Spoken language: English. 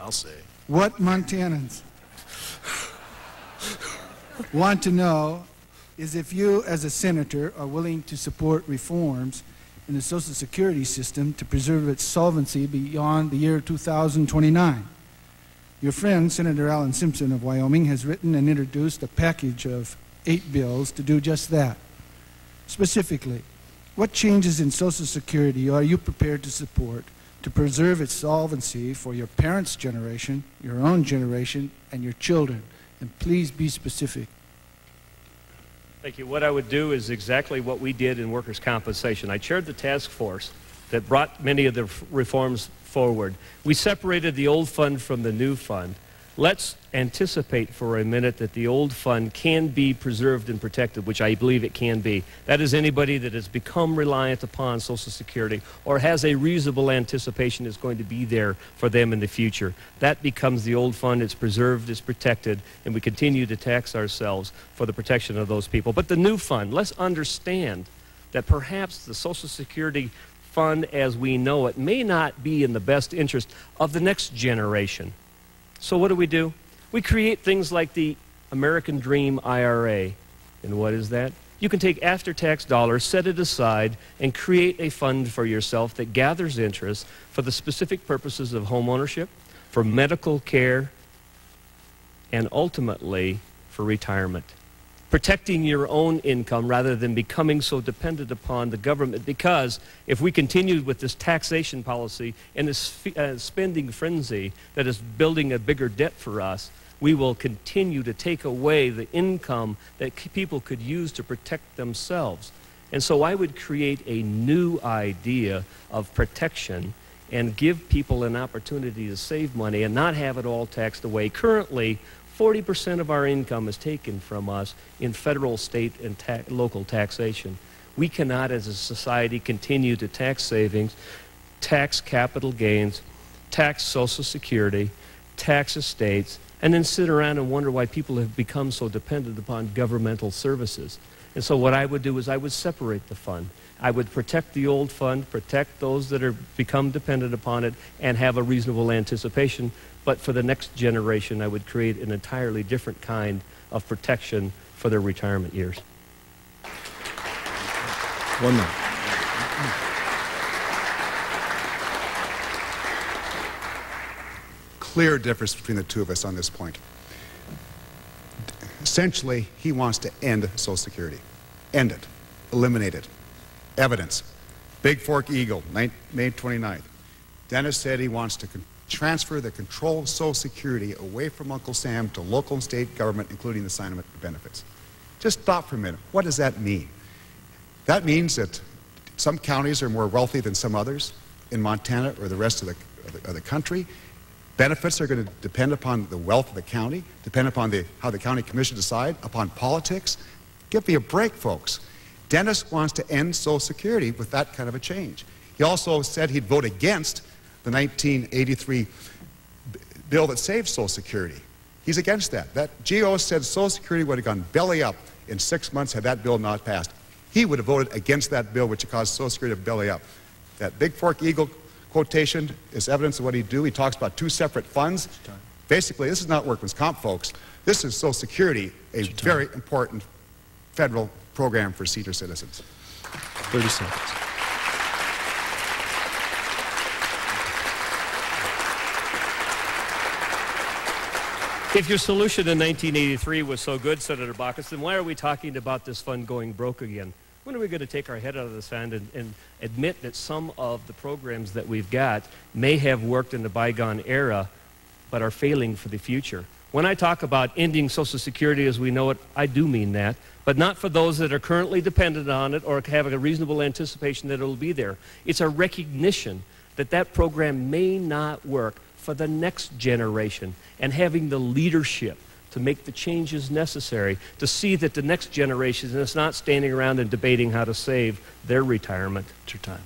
I'll say. What Montanans want to know is if you, as a senator, are willing to support reforms in the Social Security system to preserve its solvency beyond the year 2029. Your friend, Senator Alan Simpson of Wyoming, has written and introduced a package of 8 bills to do just that. Specifically, what changes in Social Security are you prepared to support to preserve its solvency for your parents' generation, your own generation, and your children? And please be specific. Thank you. What I would do is exactly what we did in workers' compensation. I chaired the task force that brought many of the reforms forward. We separated the old fund from the new fund. Let's anticipate for a minute that the old fund can be preserved and protected, which I believe it can be. That is anybody that has become reliant upon Social Security or has a reasonable anticipation is going to be there for them in the future. That becomes the old fund. It's preserved, it's protected, and we continue to tax ourselves for the protection of those people. But the new fund, let's understand that perhaps the Social Security fund as we know it may not be in the best interest of the next generation. So what do? We create things like the American Dream IRA. And what is that? You can take after-tax dollars, set it aside, and create a fund for yourself that gathers interest for the specific purposes of home ownership, for medical care, and ultimately for retirement. Protecting your own income rather than becoming so dependent upon the government, because if we continue with this taxation policy and this spending frenzy that is building a bigger debt for us, we will continue to take away the income that people could use to protect themselves. And so I would create a new idea of protection and give people an opportunity to save money and not have it all taxed away. Currently, 40% of our income is taken from us in federal, state, and local taxation. We cannot, as a society, continue to tax savings, tax capital gains, tax Social Security, tax estates, and then sit around and wonder why people have become so dependent upon governmental services. And so what I would do is I would separate the fund. I would protect the old fund, protect those that are become dependent upon it, and have a reasonable anticipation. But for the next generation, I would create an entirely different kind of protection for their retirement years. 1 minute. Clear difference between the two of us on this point. Essentially, he wants to end Social Security. End it. Eliminate it. Evidence. Big Fork Eagle, May 29th. Dennis said he wants to transfer the control of Social Security away from Uncle Sam to local and state government, including the assignment of benefits. Just stop for a minute. What does that mean? That means that some counties are more wealthy than some others in Montana or the rest of the country. Benefits are going to depend upon the wealth of the county, depend upon how the county commission decide, upon politics. Give me a break, folks. Dennis wants to end Social Security with that kind of a change. He also said he'd vote against the 1983 bill that saved Social Security. He's against that. That GO said Social Security would have gone belly up in 6 months had that bill not passed. He would have voted against that bill, which caused Social Security to belly up. That Big Fork Eagle quotation is evidence of what he'd do. He talks about 2 separate funds. Basically, this is not workman's comp, folks. This is Social Security, a very important federal program for senior citizens. 30 seconds. If your solution in 1983 was so good, Senator Baucus, then why are we talking about this fund going broke again? When are we going to take our head out of the sand and admit that some of the programs that we've got may have worked in the bygone era, but are failing for the future? When I talk about ending Social Security as we know it, I do mean that, but not for those that are currently dependent on it or have a reasonable anticipation that it'll be there. It's a recognition that that program may not work for the next generation, and having the leadership to make the changes necessary to see that the next generation is not standing around and debating how to save their retirement. It's your time.